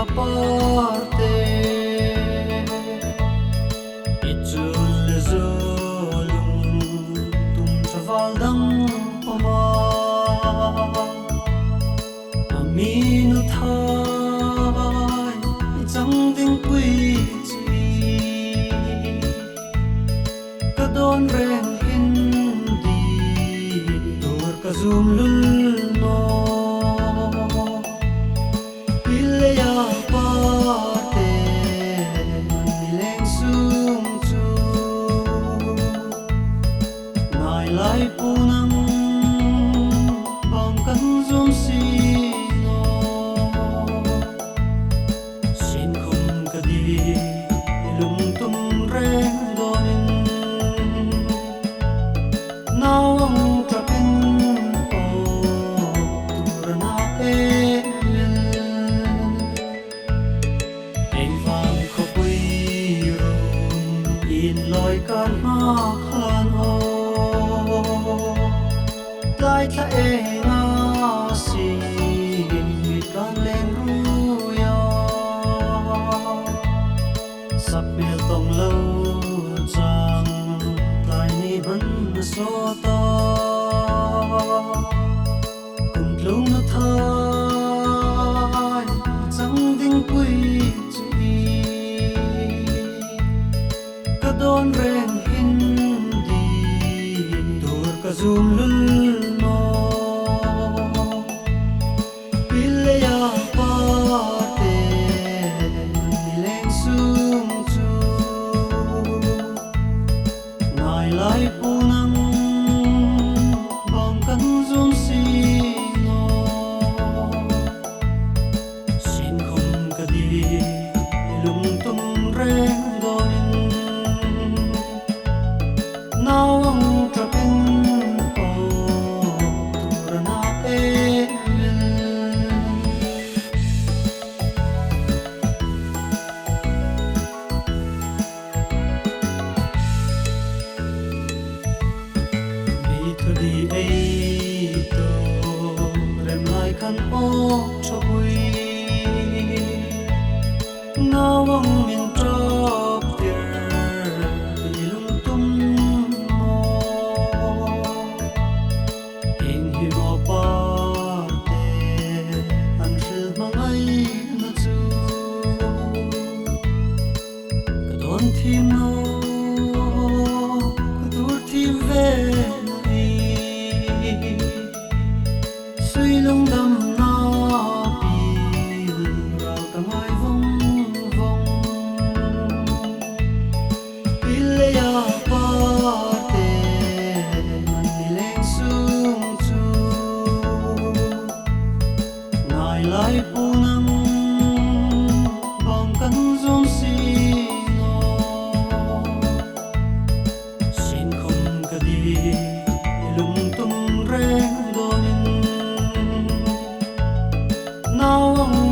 parte itul zolum tum chavaldang pama aminu thai chẳng ding pui chi kadon reng hindi dur ka zoom lul no ya parte nileng sum chu ngai lai punang bang kan zum si no sin khum ka di lum tum reng donin nawang kapin o turana e loi kan ma khan ho lai tha e nga si mi kan leng ru ya sap me tong lo chang lai ni ban so ta kum tlung na thai chang ding pui don reng hindi dur ka zoom lul no pilya parte nileng sum chu ngai lai punang bang kan zoom si no sin khum ka di lum tum reng donin nawang kapin o turana e bi thodi e to rem lai kan o chobui nawang min trop Thiemna dur thiem ve ni suy lung dam na pi ra ka ngai vawng pilya parte nileng sum chu ngai lai punang bang kan zum si lum tum reng donin nawang